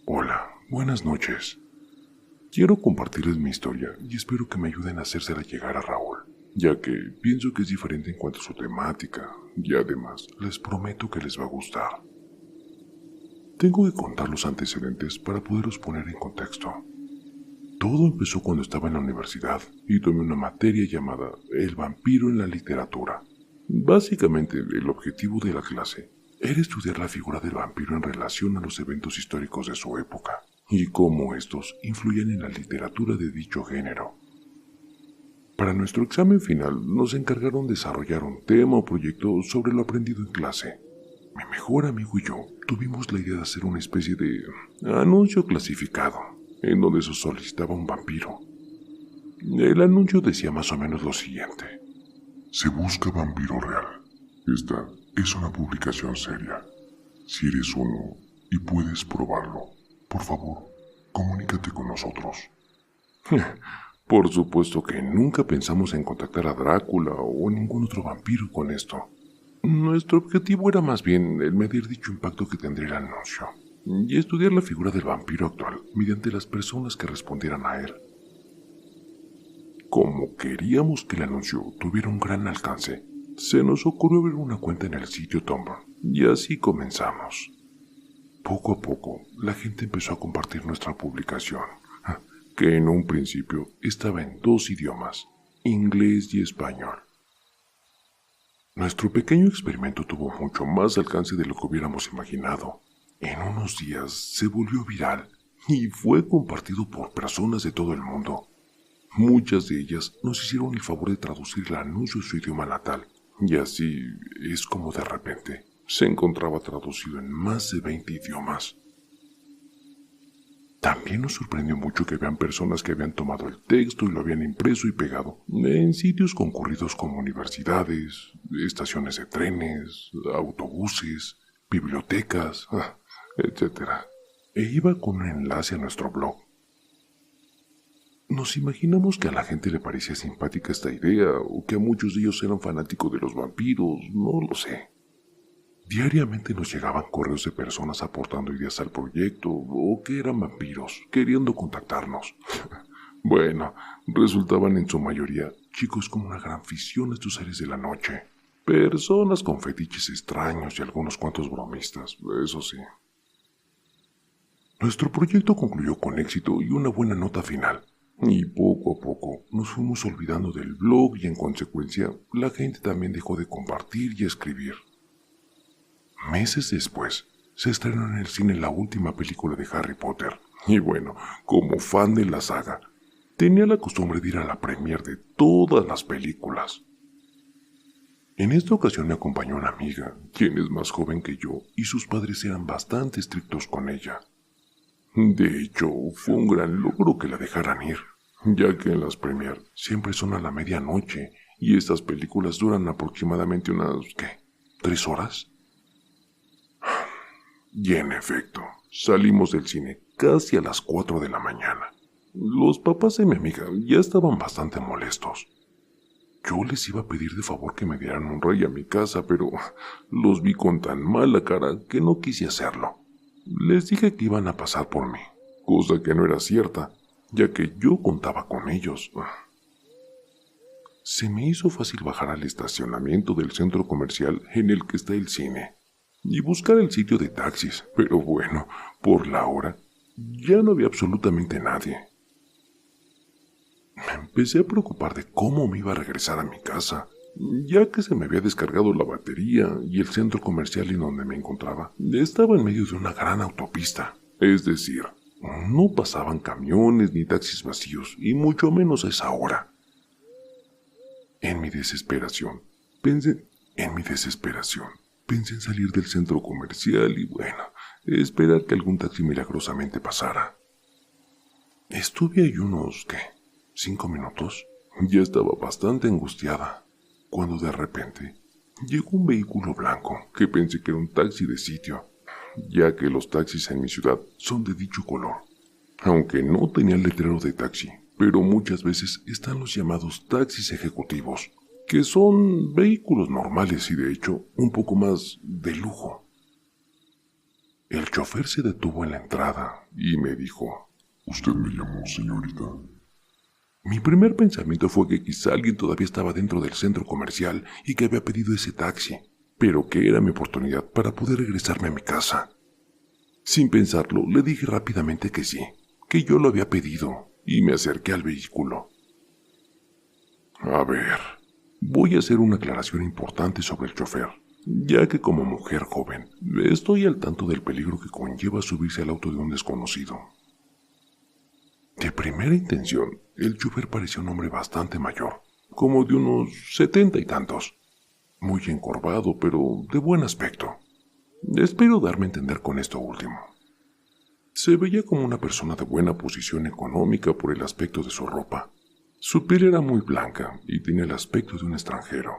Hola, buenas noches. Quiero compartirles mi historia y espero que me ayuden a hacérsela llegar a Raúl, ya que pienso que es diferente en cuanto a su temática y además les prometo que les va a gustar. Tengo que contar los antecedentes para poderlos poner en contexto. Todo empezó cuando estaba en la universidad y tomé una materia llamada El vampiro en la literatura. Básicamente, el objetivo de la clase era estudiar la figura del vampiro en relación a los eventos históricos de su época y cómo estos influían en la literatura de dicho género. Para nuestro examen final nos encargaron de desarrollar un tema o proyecto sobre lo aprendido en clase. Mi mejor amigo y yo tuvimos la idea de hacer una especie de anuncio clasificado, en donde se solicitaba un vampiro. El anuncio decía más o menos lo siguiente: se busca vampiro real. Esta es una publicación seria. Si eres uno y puedes probarlo, por favor, comunícate con nosotros. Por supuesto que nunca pensamos en contactar a Drácula o ningún otro vampiro con esto. Nuestro objetivo era más bien el medir dicho impacto que tendría el anuncio y estudiar la figura del vampiro actual mediante las personas que respondieran a él. Como queríamos que el anuncio tuviera un gran alcance, se nos ocurrió abrir una cuenta en el sitio Tumblr y así comenzamos. Poco a poco, la gente empezó a compartir nuestra publicación, que en un principio estaba en 2 idiomas, inglés y español. Nuestro pequeño experimento tuvo mucho más alcance de lo que hubiéramos imaginado. En unos días se volvió viral y fue compartido por personas de todo el mundo. Muchas de ellas nos hicieron el favor de traducir el anuncio a su idioma natal, y así es como de repente se encontraba traducido en más de 20 idiomas. También nos sorprendió mucho que habían personas que habían tomado el texto y lo habían impreso y pegado en sitios concurridos como universidades, estaciones de trenes, autobuses, bibliotecas, etc. E iba con un enlace a nuestro blog. Nos imaginamos que a la gente le parecía simpática esta idea o que a muchos de ellos eran fanáticos de los vampiros, no lo sé. Diariamente nos llegaban correos de personas aportando ideas al proyecto o que eran vampiros, queriendo contactarnos. Bueno, resultaban en su mayoría chicos con una gran afición a estos seres de la noche, personas con fetiches extraños y algunos cuantos bromistas, eso sí. Nuestro proyecto concluyó con éxito y una buena nota final, y poco a poco nos fuimos olvidando del blog y en consecuencia la gente también dejó de compartir y escribir. Meses después, se estrenó en el cine la última película de Harry Potter, y bueno, como fan de la saga, tenía la costumbre de ir a la premiere de todas las películas. En esta ocasión me acompañó una amiga, quien es más joven que yo, y sus padres eran bastante estrictos con ella. De hecho, fue un gran logro que la dejaran ir, ya que en las premiere siempre son a la medianoche, y estas películas duran aproximadamente unas, ¿3 horas? Y en efecto, salimos del cine casi a las 4 de la mañana. Los papás de mi amiga ya estaban bastante molestos. Yo les iba a pedir de favor que me dieran un ride a mi casa, pero los vi con tan mala cara que no quise hacerlo. Les dije que iban a pasar por mí, cosa que no era cierta, ya que yo contaba con ellos. Se me hizo fácil bajar al estacionamiento del centro comercial en el que está el cine y buscar el sitio de taxis, pero bueno, por la hora ya no había absolutamente nadie. Me empecé a preocupar de cómo me iba a regresar a mi casa, ya que se me había descargado la batería y el centro comercial en donde me encontraba estaba en medio de una gran autopista, es decir, no pasaban camiones ni taxis vacíos, y mucho menos a esa hora. En mi desesperación, pensé en salir del centro comercial y bueno, esperar que algún taxi milagrosamente pasara. Estuve ahí unos, 5 minutos. Ya estaba bastante angustiada, cuando de repente llegó un vehículo blanco que pensé que era un taxi de sitio, ya que los taxis en mi ciudad son de dicho color. Aunque no tenía el letrero de taxi, pero muchas veces están los llamados taxis ejecutivos, que son vehículos normales y de hecho un poco más de lujo. El chofer se detuvo en la entrada y me dijo: ¿Usted me llamó, señorita? Mi primer pensamiento fue que quizá alguien todavía estaba dentro del centro comercial y que había pedido ese taxi, pero que era mi oportunidad para poder regresarme a mi casa. Sin pensarlo, le dije rápidamente que sí, que yo lo había pedido, y me acerqué al vehículo. A ver, voy a hacer una aclaración importante sobre el chofer, ya que como mujer joven, estoy al tanto del peligro que conlleva subirse al auto de un desconocido. De primera intención, el chofer parecía un hombre bastante mayor, como de unos 70 y tantos, muy encorvado, pero de buen aspecto. Espero darme a entender con esto último. Se veía como una persona de buena posición económica por el aspecto de su ropa. Su piel era muy blanca y tenía el aspecto de un extranjero.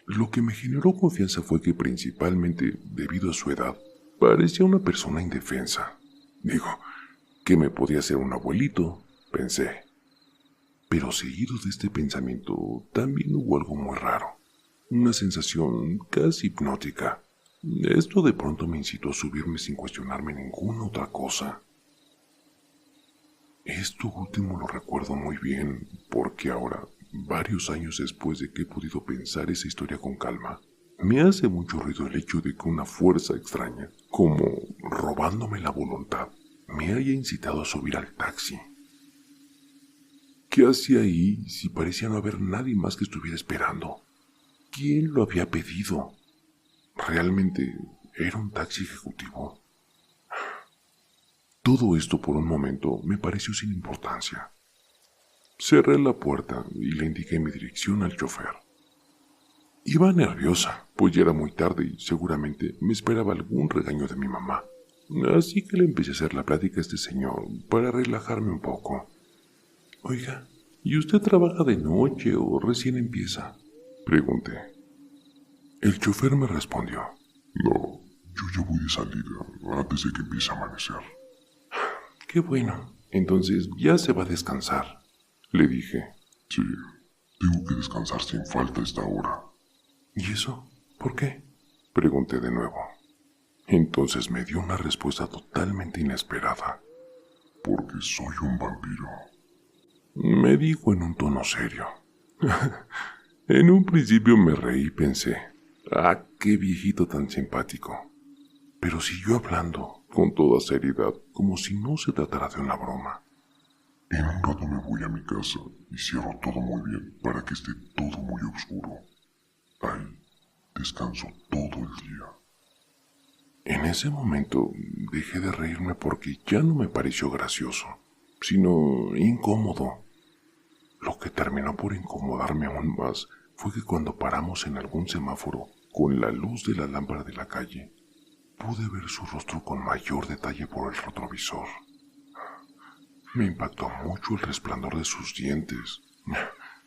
Lo que me generó confianza fue que principalmente, debido a su edad, parecía una persona indefensa. Digo, que me podía ser un abuelito, pensé. Pero seguido de este pensamiento, también hubo algo muy raro. Una sensación casi hipnótica. Esto de pronto me incitó a subirme sin cuestionarme ninguna otra cosa. Esto último lo recuerdo muy bien, porque ahora, varios años después de que he podido pensar esa historia con calma, me hace mucho ruido el hecho de que una fuerza extraña, como robándome la voluntad, me haya incitado a subir al taxi. ¿Qué hacía ahí si parecía no haber nadie más que estuviera esperando? ¿Quién lo había pedido? ¿Realmente era un taxi ejecutivo? Todo esto por un momento me pareció sin importancia. Cerré la puerta y le indiqué mi dirección al chofer. Iba nerviosa, pues ya era muy tarde y seguramente me esperaba algún regaño de mi mamá. Así que le empecé a hacer la plática a este señor para relajarme un poco. Oiga, ¿y usted trabaja de noche o recién empieza? Pregunté. El chofer me respondió. No, yo ya voy de salida antes de que empiece a amanecer. Qué bueno, entonces ya se va a descansar, le dije. Sí, tengo que descansar sin falta a esta hora. ¿Y eso? ¿Por qué? Pregunté de nuevo. Entonces me dio una respuesta totalmente inesperada. Porque soy un vampiro. Me dijo en un tono serio. En un principio me reí y pensé, ¡ah, qué viejito tan simpático! Pero siguió hablando, con toda seriedad, como si no se tratara de una broma. En un rato me voy a mi casa y cierro todo muy bien para que esté todo muy oscuro. Ahí descanso todo el día. En ese momento dejé de reírme porque ya no me pareció gracioso, sino incómodo. Lo que terminó por incomodarme aún más fue que cuando paramos en algún semáforo, con la luz de la lámpara de la calle, pude ver su rostro con mayor detalle por el retrovisor. Me impactó mucho el resplandor de sus dientes.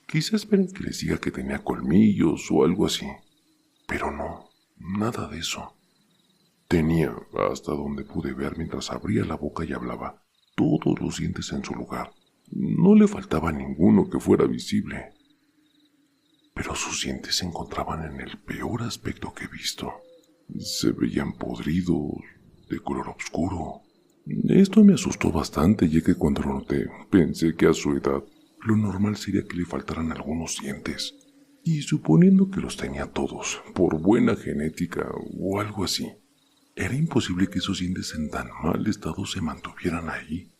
Quizás esperen que les diga que tenía colmillos o algo así, pero no, nada de eso. Tenía, hasta donde pude ver mientras abría la boca y hablaba, todos los dientes en su lugar. No le faltaba ninguno que fuera visible. Pero sus dientes se encontraban en el peor aspecto que he visto. Se veían podridos, de color oscuro. Esto me asustó bastante, ya que cuando lo noté, pensé que a su edad, lo normal sería que le faltaran algunos dientes. Y suponiendo que los tenía todos, por buena genética o algo así, era imposible que esos dientes en tan mal estado se mantuvieran ahí.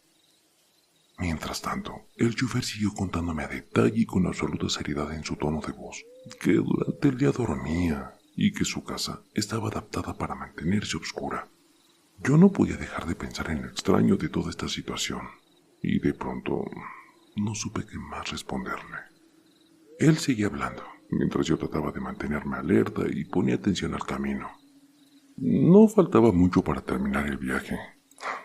Mientras tanto, el chofer siguió contándome a detalle y con absoluta seriedad en su tono de voz, que durante el día dormía y que su casa estaba adaptada para mantenerse oscura. Yo no podía dejar de pensar en lo extraño de toda esta situación, y de pronto no supe qué más responderle. Él seguía hablando, mientras yo trataba de mantenerme alerta y ponía atención al camino. No faltaba mucho para terminar el viaje.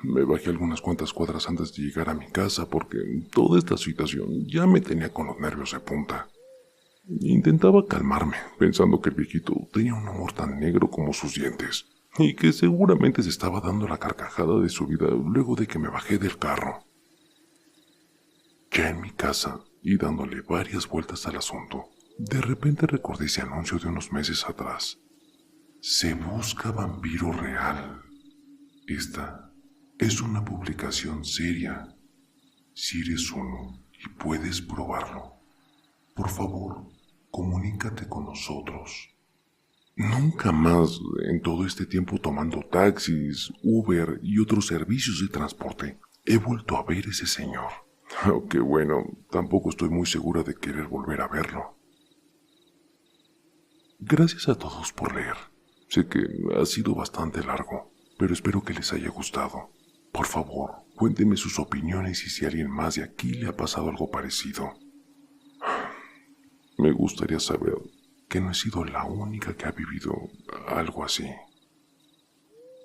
Me bajé algunas cuantas cuadras antes de llegar a mi casa porque toda esta situación ya me tenía con los nervios de punta. Intentaba calmarme, pensando que el viejito tenía un humor tan negro como sus dientes, y que seguramente se estaba dando la carcajada de su vida luego de que me bajé del carro. Ya en mi casa y dándole varias vueltas al asunto, de repente recordé ese anuncio de unos meses atrás. Se busca vampiro real. Esta es una publicación seria. Si eres uno y puedes probarlo, por favor, comunícate con nosotros. Nunca más en todo este tiempo tomando taxis, Uber y otros servicios de transporte he vuelto a ver ese señor. Aunque bueno, tampoco estoy muy segura de querer volver a verlo. Gracias a todos por leer. Sé que ha sido bastante largo, pero espero que les haya gustado. Por favor, cuéntenme sus opiniones y si a alguien más de aquí le ha pasado algo parecido. Me gustaría saber que no he sido la única que ha vivido algo así.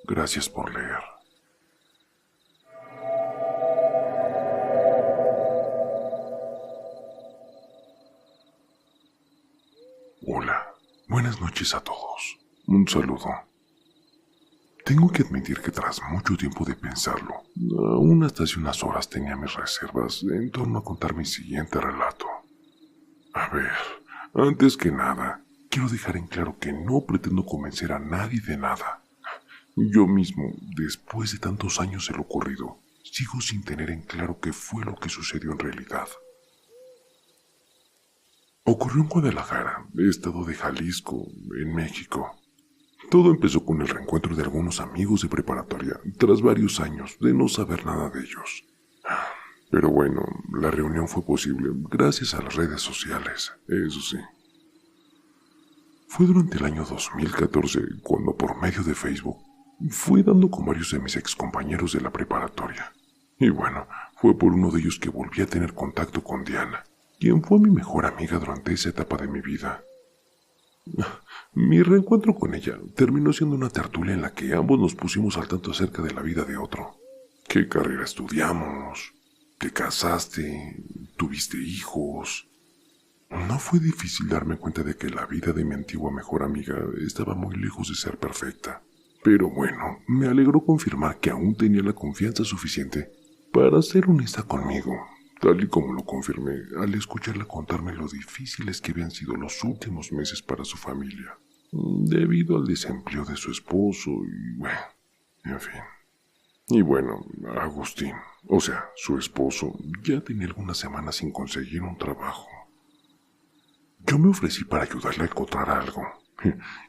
Gracias por leer. Hola, buenas noches a todos. Un saludo. Tengo que admitir que tras mucho tiempo de pensarlo, aún hasta hace unas horas tenía mis reservas en torno a contar mi siguiente relato. A ver, antes que nada, quiero dejar en claro que no pretendo convencer a nadie de nada. Yo mismo, después de tantos años de lo ocurrido, sigo sin tener en claro qué fue lo que sucedió en realidad. Ocurrió en Guadalajara, estado de Jalisco, en México. Todo empezó con el reencuentro de algunos amigos de preparatoria, tras varios años de no saber nada de ellos. Pero bueno, la reunión fue posible gracias a las redes sociales, eso sí. Fue durante el año 2014 cuando por medio de Facebook fui dando con varios de mis excompañeros de la preparatoria. Y bueno, fue por uno de ellos que volví a tener contacto con Diana, quien fue mi mejor amiga durante esa etapa de mi vida. Mi reencuentro con ella terminó siendo una tertulia en la que ambos nos pusimos al tanto acerca de la vida de otro. ¿Qué carrera estudiamos? ¿Te casaste? ¿Tuviste hijos? No fue difícil darme cuenta de que la vida de mi antigua mejor amiga estaba muy lejos de ser perfecta. Pero bueno, me alegró confirmar que aún tenía la confianza suficiente para ser honesta conmigo, tal y como lo confirmé al escucharla contarme lo difíciles que habían sido los últimos meses para su familia, debido al desempleo de su esposo y bueno, en fin. Y bueno, Agustín, o sea, su esposo, ya tenía algunas semanas sin conseguir un trabajo. Yo me ofrecí para ayudarle a encontrar algo.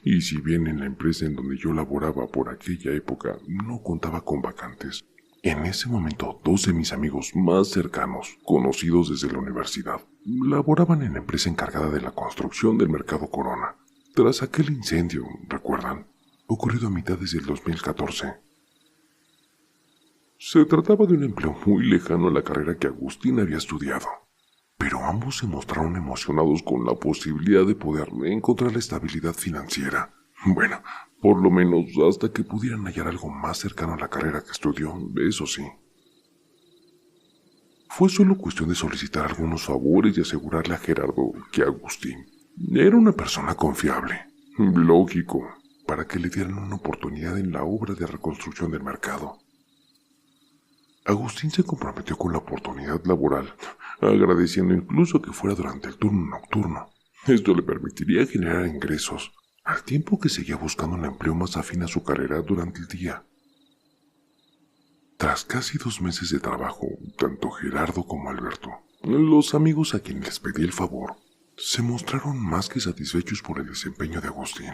Y si bien en la empresa en donde yo laboraba por aquella época no contaba con vacantes, en ese momento 2 de mis amigos más cercanos, conocidos desde la universidad, laboraban en la empresa encargada de la construcción del Mercado Corona. Tras aquel incendio, ¿recuerdan? Ocurrido a mitades del 2014. Se trataba de un empleo muy lejano a la carrera que Agustín había estudiado, pero ambos se mostraron emocionados con la posibilidad de poder encontrar la estabilidad financiera. Bueno, por lo menos hasta que pudieran hallar algo más cercano a la carrera que estudió, eso sí. Fue solo cuestión de solicitar algunos favores y asegurarle a Gerardo que Agustín era una persona confiable, lógico, para que le dieran una oportunidad en la obra de reconstrucción del mercado. Agustín se comprometió con la oportunidad laboral, agradeciendo incluso que fuera durante el turno nocturno. Esto le permitiría generar ingresos, al tiempo que seguía buscando un empleo más afín a su carrera durante el día. Tras casi 2 meses de trabajo, tanto Gerardo como Alberto, los amigos a quienes les pedí el favor, se mostraron más que satisfechos por el desempeño de Agustín.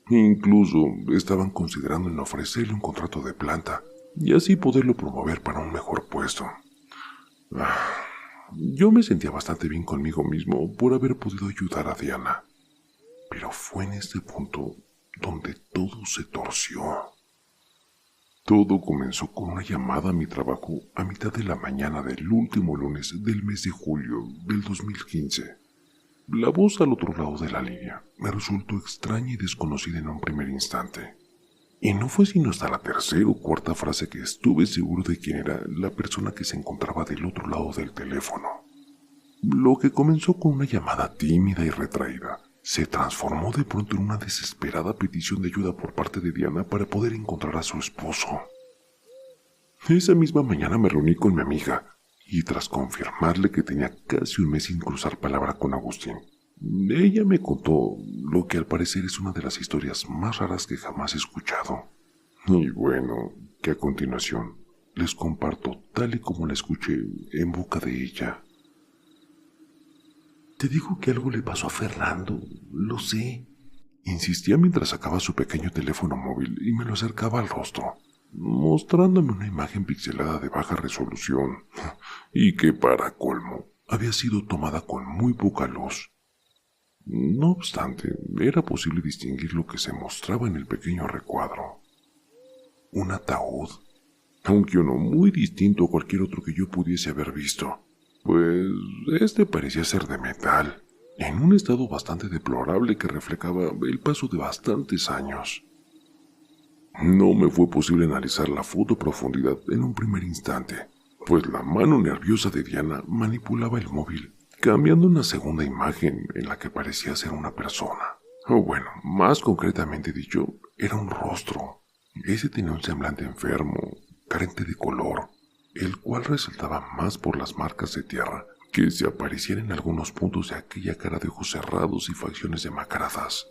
Incluso estaban considerando en ofrecerle un contrato de planta y así poderlo promover para un mejor puesto. Yo me sentía bastante bien conmigo mismo por haber podido ayudar a Diana. Pero fue en este punto donde todo se torció. Todo comenzó con una llamada a mi trabajo a mitad de la mañana del último lunes del mes de julio del 2015. La voz al otro lado de la línea me resultó extraña y desconocida en un primer instante. Y no fue sino hasta la tercera o cuarta frase que estuve seguro de quién era la persona que se encontraba del otro lado del teléfono. Lo que comenzó con una llamada tímida y retraída se transformó de pronto en una desesperada petición de ayuda por parte de Diana para poder encontrar a su esposo. Esa misma mañana me reuní con mi amiga y tras confirmarle que tenía casi un mes sin cruzar palabra con Agustín, ella me contó lo que al parecer es una de las historias más raras que jamás he escuchado. Y bueno, que a continuación les comparto tal y como la escuché en boca de ella. Te digo que algo le pasó a Fernando, lo sé. Insistía mientras sacaba su pequeño teléfono móvil y me lo acercaba al rostro, mostrándome una imagen pixelada de baja resolución, y que para colmo había sido tomada con muy poca luz. No obstante, era posible distinguir lo que se mostraba en el pequeño recuadro. Un ataúd, aunque uno muy distinto a cualquier otro que yo pudiese haber visto, pues este parecía ser de metal, en un estado bastante deplorable que reflejaba el paso de bastantes años. No me fue posible analizar la foto a profundidad en un primer instante, pues la mano nerviosa de Diana manipulaba el móvil, cambiando una segunda imagen en la que parecía ser una persona. O bueno, más concretamente dicho, era un rostro. Ese tenía un semblante enfermo, carente de color, el cual resaltaba más por las marcas de tierra que se aparecían en algunos puntos de aquella cara de ojos cerrados y facciones demacradas.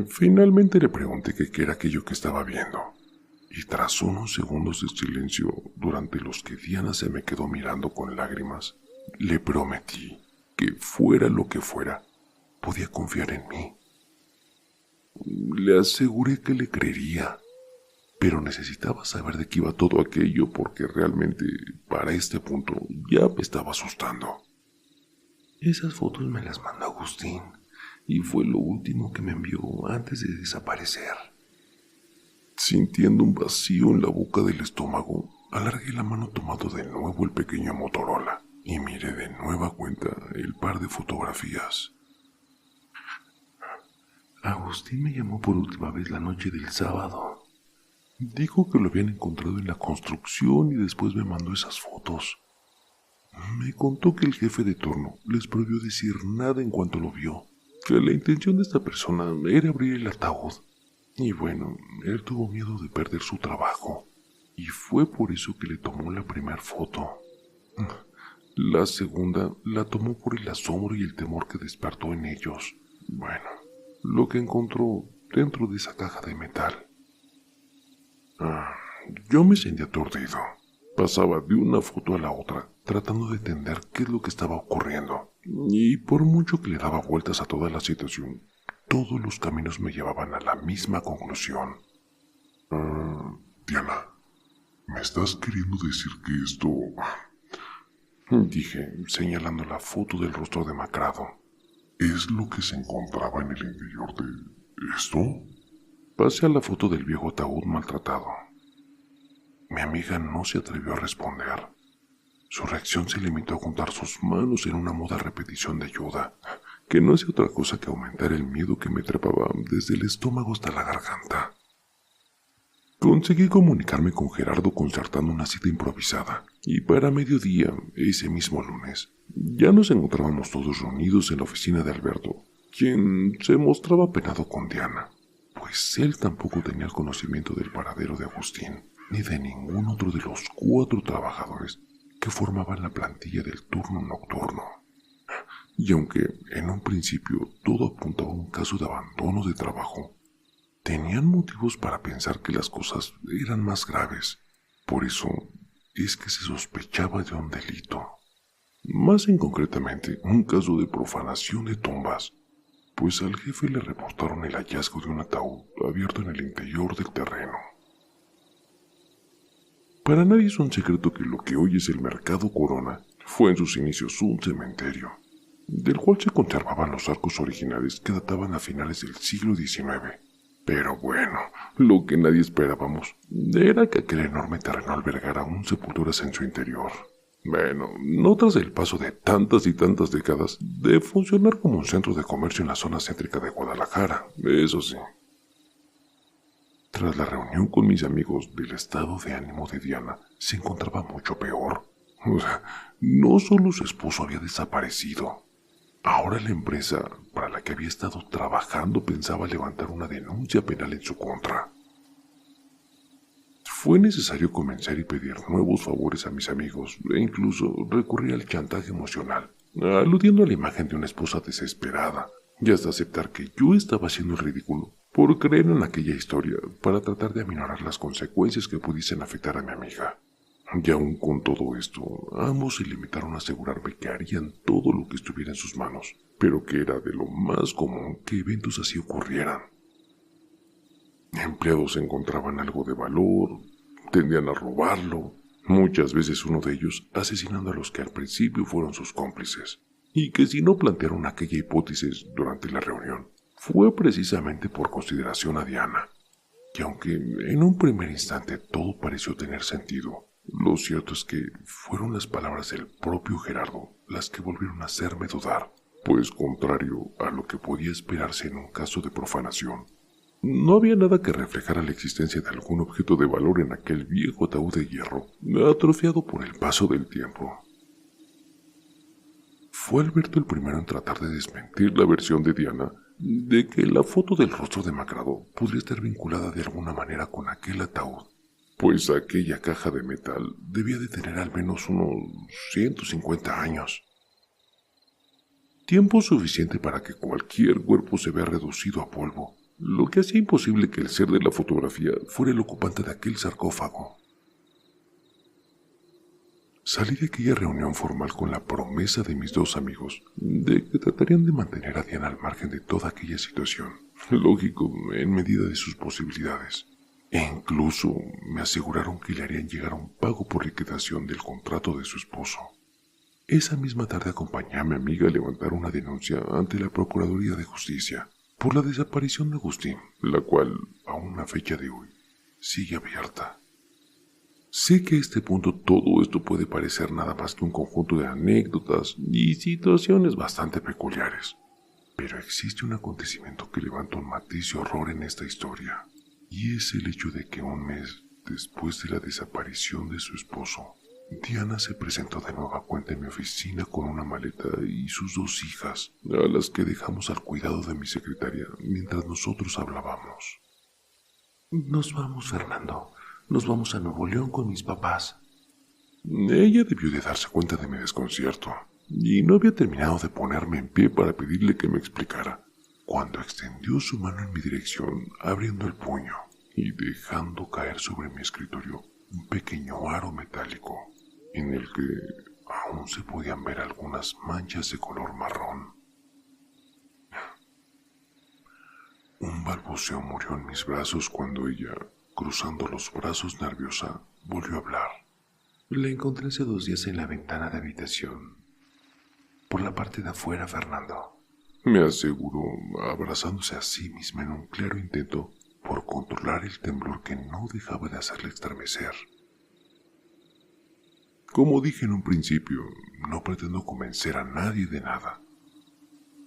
Finalmente le pregunté qué era aquello que estaba viendo, y tras unos segundos de silencio durante los que Diana se me quedó mirando con lágrimas, le prometí que fuera lo que fuera, podía confiar en mí. Le aseguré que le creería, pero necesitaba saber de qué iba todo aquello porque realmente, para este punto, ya me estaba asustando. Esas fotos me las mandó Agustín, y fue lo último que me envió antes de desaparecer. Sintiendo un vacío en la boca del estómago, alargué la mano tomando de nuevo el pequeño Motorola y miré de nueva cuenta el par de fotografías. Agustín me llamó por última vez la noche del sábado. Dijo que lo habían encontrado en la construcción y después me mandó esas fotos. Me contó que el jefe de turno les prohibió decir nada en cuanto lo vio, que la intención de esta persona era abrir el ataúd. Y bueno, él tuvo miedo de perder su trabajo, y fue por eso que le tomó la primera foto. La segunda la tomó por el asombro y el temor que despertó en ellos. Bueno, lo que encontró dentro de esa caja de metal. Yo me sentí aturdido. Pasaba de una foto a la otra, tratando de entender qué es lo que estaba ocurriendo. Y por mucho que le daba vueltas a toda la situación, todos los caminos me llevaban a la misma conclusión. Diana, ¿me estás queriendo decir que esto...? Dije, señalando la foto del rostro demacrado. ¿Es lo que se encontraba en el interior de esto? Pasé a la foto del viejo ataúd maltratado. Mi amiga no se atrevió a responder. Su reacción se limitó a juntar sus manos en una muda repetición de ayuda, que no hacía otra cosa que aumentar el miedo que me trepaba desde el estómago hasta la garganta. Conseguí comunicarme con Gerardo concertando una cita improvisada, y para mediodía, ese mismo lunes, ya nos encontrábamos todos reunidos en la oficina de Alberto, quien se mostraba apenado con Diana, pues él tampoco tenía el conocimiento del paradero de Agustín, ni de ningún otro de los 4 trabajadores que formaban la plantilla del turno nocturno. Y aunque en un principio todo apuntaba a un caso de abandono de trabajo, tenían motivos para pensar que las cosas eran más graves. Por eso es que se sospechaba de un delito. Más en concretamente, un caso de profanación de tumbas, pues al jefe le reportaron el hallazgo de un ataúd abierto en el interior del terreno. Para nadie es un secreto que lo que hoy es el Mercado Corona fue en sus inicios un cementerio, del cual se conservaban los arcos originales que databan a finales del siglo XIX. Pero bueno, lo que nadie esperábamos era que aquel enorme terreno albergara aún sepulturas en su interior. Bueno, no tras el paso de tantas y tantas décadas de funcionar como un centro de comercio en la zona céntrica de Guadalajara, eso sí. Tras la reunión con mis amigos, del estado de ánimo de Diana se encontraba mucho peor. O sea, no solo su esposo había desaparecido. Ahora la empresa para la que había estado trabajando pensaba levantar una denuncia penal en su contra. Fue necesario convencer y pedir nuevos favores a mis amigos e incluso recurrir al chantaje emocional, aludiendo a la imagen de una esposa desesperada, y hasta aceptar que yo estaba haciendo el ridículo por creer en aquella historia para tratar de aminorar las consecuencias que pudiesen afectar a mi amiga. Y aún con todo esto, ambos se limitaron a asegurarme que harían todo lo que estuviera en sus manos, pero que era de lo más común que eventos así ocurrieran. Empleados encontraban algo de valor, tendían a robarlo, muchas veces uno de ellos asesinando a los que al principio fueron sus cómplices, y que si no plantearon aquella hipótesis durante la reunión, fue precisamente por consideración a Diana, que aunque en un primer instante todo pareció tener sentido, lo cierto es que fueron las palabras del propio Gerardo las que volvieron a hacerme dudar, pues contrario a lo que podía esperarse en un caso de profanación, no había nada que reflejara la existencia de algún objeto de valor en aquel viejo ataúd de hierro, atrofiado por el paso del tiempo. Fue Alberto el primero en tratar de desmentir la versión de Diana de que la foto del rostro demacrado podría estar vinculada de alguna manera con aquel ataúd, pues aquella caja de metal debía de tener al menos unos 150 años. Tiempo suficiente para que cualquier cuerpo se vea reducido a polvo, lo que hacía imposible que el ser de la fotografía fuera el ocupante de aquel sarcófago. Salí de aquella reunión formal con la promesa de mis dos amigos de que tratarían de mantener a Diana al margen de toda aquella situación, lógico, en medida de sus posibilidades, e incluso me aseguraron que le harían llegar un pago por liquidación del contrato de su esposo. Esa misma tarde acompañé a mi amiga a levantar una denuncia ante la Procuraduría de Justicia por la desaparición de Agustín, la cual, aún a fecha de hoy, sigue abierta. Sé que a este punto todo esto puede parecer nada más que un conjunto de anécdotas y situaciones bastante peculiares, pero existe un acontecimiento que levanta un matiz de horror en esta historia, y es el hecho de que un mes después de la desaparición de su esposo, Diana se presentó de nueva cuenta en mi oficina con una maleta y sus dos hijas, a las que dejamos al cuidado de mi secretaria mientras nosotros hablábamos. Nos vamos, Fernando. Nos vamos a Nuevo León con mis papás. Ella debió de darse cuenta de mi desconcierto, y no había terminado de ponerme en pie para pedirle que me explicara, cuando extendió su mano en mi dirección, abriendo el puño y dejando caer sobre mi escritorio un pequeño aro metálico, en el que aún se podían ver algunas manchas de color marrón. Un balbuceo murió en mis brazos cuando ella, cruzando los brazos nerviosa, volvió a hablar. La encontré hace 2 días en la ventana de habitación. Por la parte de afuera, Fernando. Me aseguró, abrazándose a sí misma en un claro intento por controlar el temblor que no dejaba de hacerle estremecer. Como dije en un principio, no pretendo convencer a nadie de nada.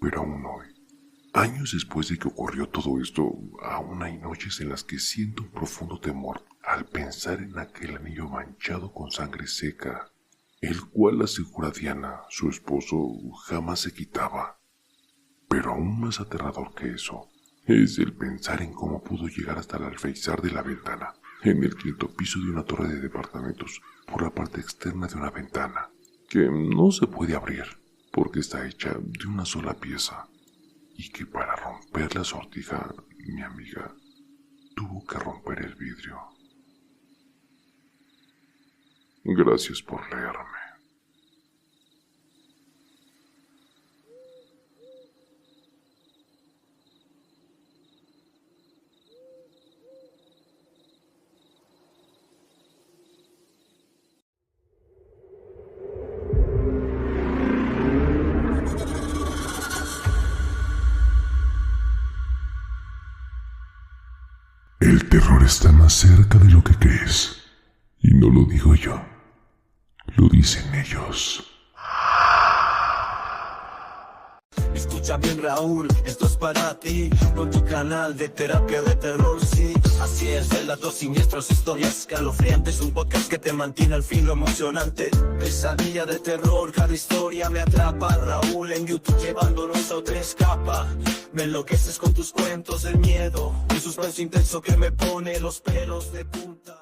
Pero aún hoy, años después de que ocurrió todo esto, aún hay noches en las que siento un profundo temor al pensar en aquel anillo manchado con sangre seca, el cual, asegura Diana, su esposo, jamás se quitaba. Pero aún más aterrador que eso es el pensar en cómo pudo llegar hasta el alféizar de la ventana, en el quinto piso de una torre de departamentos, por la parte externa de una ventana, que no se puede abrir porque está hecha de una sola pieza, y que para romper la sortija, mi amiga tuvo que romper el vidrio. Gracias por leerme. El terror está más cerca de lo que crees. Y no lo digo yo, lo dicen ellos. Escucha bien, Raúl, esto es para ti, con tu canal de terapia de terror, sí. Así es, relatos siniestros, historias escalofriantes, un podcast que te mantiene al filo emocionante. Pesadilla de terror, cada historia me atrapa. Raúl en YouTube llevándonos a otra escapa. Me enloqueces con tus cuentos del miedo, un suspenso intenso que me pone los pelos de punta.